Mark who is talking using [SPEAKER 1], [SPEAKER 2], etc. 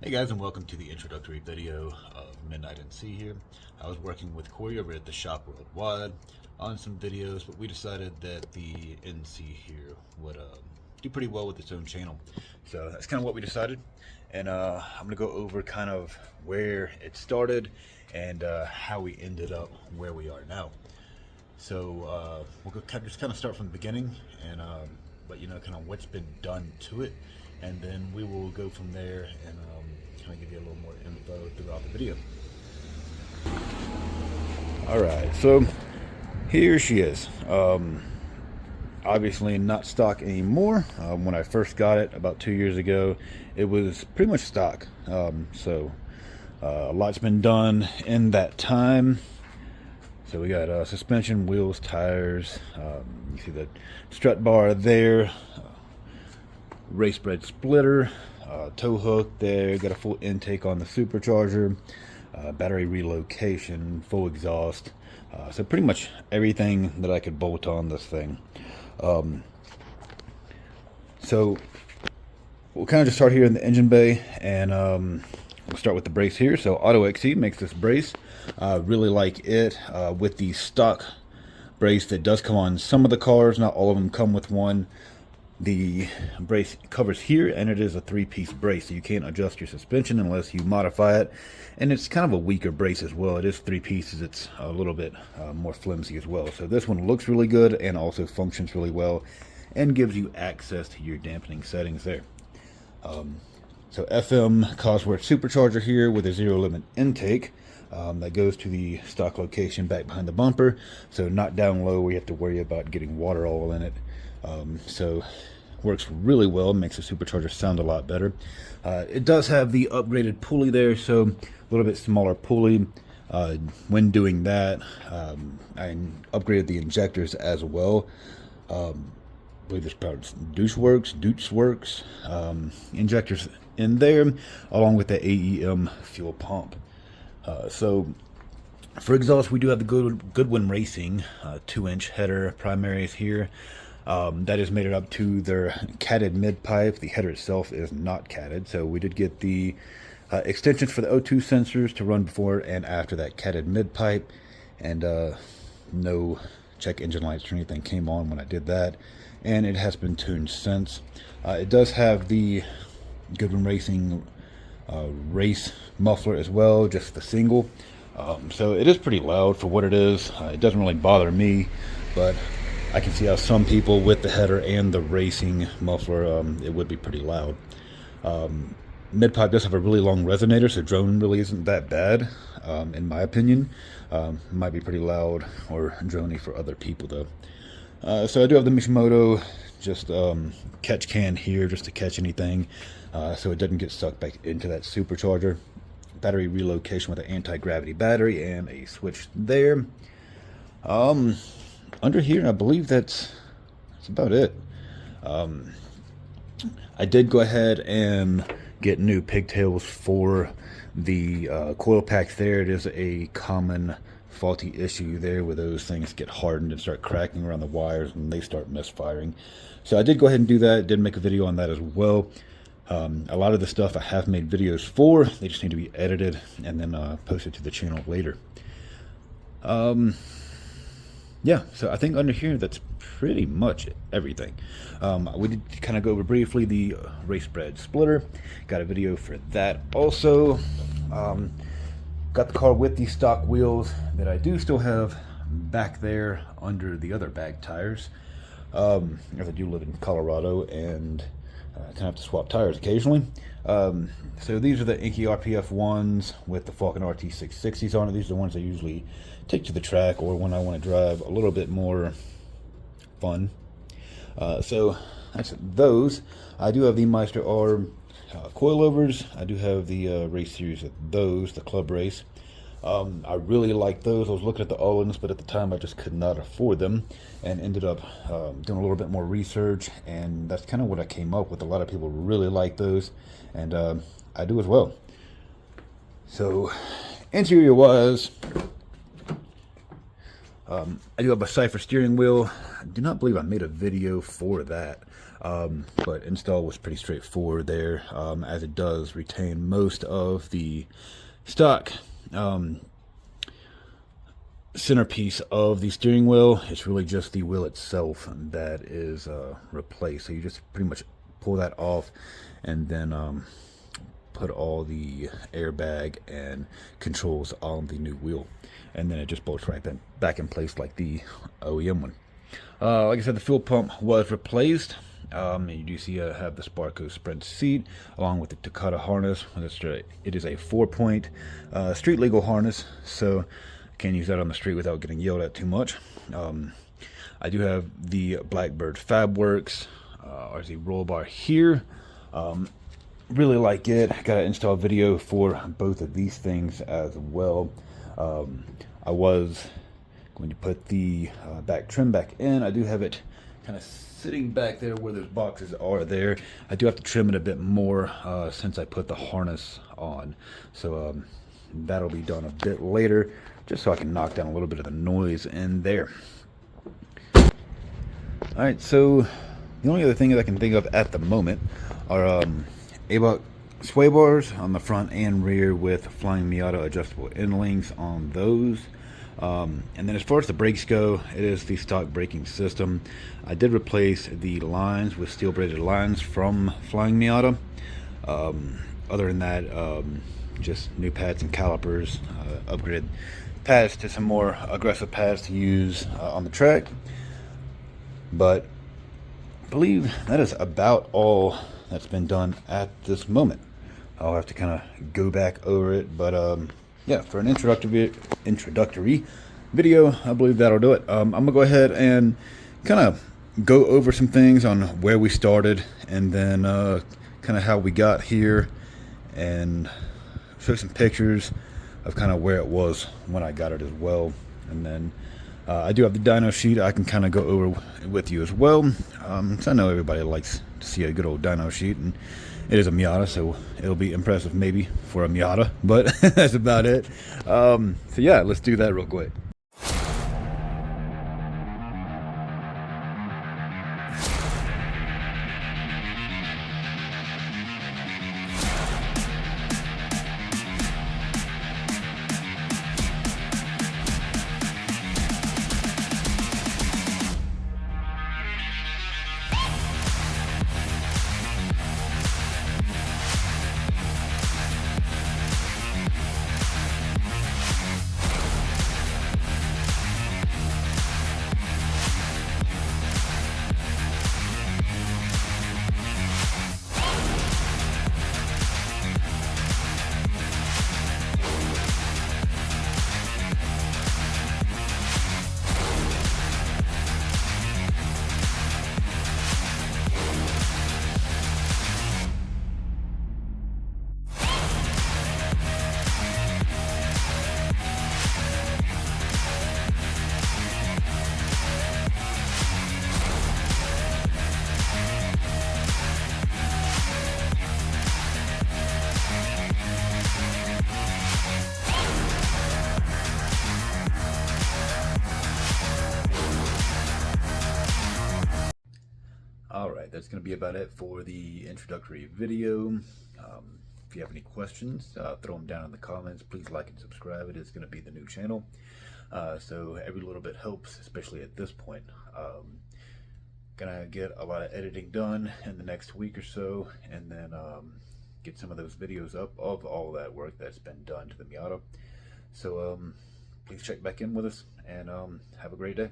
[SPEAKER 1] Hey guys, and welcome to the introductory video of Midnight NC here. I was working with Corey over at the shop worldwide on some videos, but we decided that the NC here would do pretty well with its own channel. So that's kind of what we decided, and I'm going to go over kind of where it started and how we ended up where we are now. So we'll just kind of start from the beginning and let you know kind of what's been done to it, and then we will go from there and kind of give you a little more info throughout the video. Alright, so here she is. Obviously not stock anymore. When I first got it about 2 years ago, it was pretty much stock. A lot's been done in that time. So we got suspension, wheels, tires. You see the strut bar there. Race bred splitter. Tow hook there. Got a full intake on the supercharger. Battery relocation. Full exhaust. So pretty much everything that I could bolt on this thing. So we'll kind of just start here in the engine bay, and we'll start with the brace here. So Auto XC makes this brace. Really like it. With the stock brace that does come on some of the cars, not all of them come with one. The brace covers here, and it is a 3-piece brace, so you can't adjust your suspension unless you modify it. And it's kind of a weaker brace as well. It is 3 pieces. It's a little bit more flimsy as well. So this one looks really good and also functions really well and gives you access to your dampening settings there. So FM Cosworth supercharger here with a 0 limit intake. That goes to the stock location back behind the bumper, so not down low where you have to worry about getting water all in it. So works really well, makes the supercharger sound a lot better. It does have the upgraded pulley there, so a little bit smaller pulley. When doing that, I upgraded the injectors as well. I believe this part douche works. Injectors in there, along with the AEM fuel pump. So for exhaust, we do have the Goodwin Racing 2-inch header primaries here. That is mated up to their catted mid pipe. The header itself is not catted, so we did get the extensions for the O2 sensors to run before and after that catted mid pipe, and no check engine lights or anything came on when I did that, and it has been tuned since. It does have the Goodwin Racing race muffler as well, just the single. So it is pretty loud for what it is. It doesn't really bother me, but I can see how some people with the header and the racing muffler, it would be pretty loud. Mid-pipe does have a really long resonator, so drone really isn't that bad, in my opinion. Might be pretty loud or droney for other people, though. So I do have the Mishimoto just catch can here just to catch anything, so it doesn't get sucked back into that supercharger. Battery relocation with an anti-gravity battery and a switch there. Under here, I believe that's about it. I did go ahead and get new pigtails for the coil packs there. It is a common faulty issue there where those things get hardened and start cracking around the wires and they start misfiring. So I did go ahead and do that. Did make a video on that as well. A lot of the stuff I have made videos for. They just need to be edited and then posted to the channel later. Yeah, so I think under here that's pretty much everything. We did kind of go over briefly the race bred splitter. Got a video for that also. Got the car with the stock wheels that I do still have back there under the other bag tires. As I do live in Colorado and I kind of have to swap tires occasionally. So these are the enkei RPF ones with the Falcon RT660s on it. These are the ones I usually take to the track or when I want to drive a little bit more fun. So that's those. I do have the Meister R coilovers. I do have the race series of those, the club race. I really like those. I was looking at the Owens, but at the time I just could not afford them and ended up doing a little bit more research, and that's kind of what I came up with. A lot of people really like those, and I do as well. So interior wise, I do have a Cypher steering wheel. I do not believe I made a video for that, but install was pretty straightforward there, as it does retain most of the stock centerpiece of the steering wheel. It's really just the wheel itself that is replaced. So you just pretty much pull that off and then put all the airbag and controls on the new wheel, and then it just bolts right back in place like the OEM one. Like I said, the fuel pump was replaced. You do see I have the Sparco Sprint seat along with the Takata harness. It is a 4-point street legal harness, so can't use that on the street without getting yelled at too much. I do have the Blackbird Fabworks RZ roll bar here. Really like it. Got an install video for both of these things as well. I was going to put the back trim back in. I do have it kind of sitting back there where those boxes are there. I do have to trim it a bit more since I put the harness on. So that'll be done a bit later, just so I can knock down a little bit of the noise in there. Alright, so the only other thing that I can think of at the moment are ABOC sway bars on the front and rear with Flying Miata adjustable end links on those. And then as far as the brakes go, it is the stock braking system. I did replace the lines with steel braided lines from Flying Miata. Other than that, just new pads and calipers, upgraded pads to some more aggressive pads to use on the track. But I believe that is about all that's been done at this moment. I'll have to kind of go back over it, but yeah, for an introductory video, I believe that'll do it. I'm gonna go ahead and kind of go over some things on where we started, and then kind of how we got here, and show some pictures of kind of where it was when I got it as well. And then I do have the dyno sheet I can kind of go over with you as well. So I know everybody likes to see a good old dyno sheet, and it is a Miata, so it'll be impressive maybe for a Miata, but that's about it. So yeah, let's do that real quick. Alright, that's going to be about it for the introductory video. If you have any questions, throw them down in the comments. Please like and subscribe. It is going to be the new channel. So every little bit helps, especially at this point. Gonna get a lot of editing done in the next week or so, and then get some of those videos up of all that work that's been done to the Miata. So please check back in with us, and have a great day.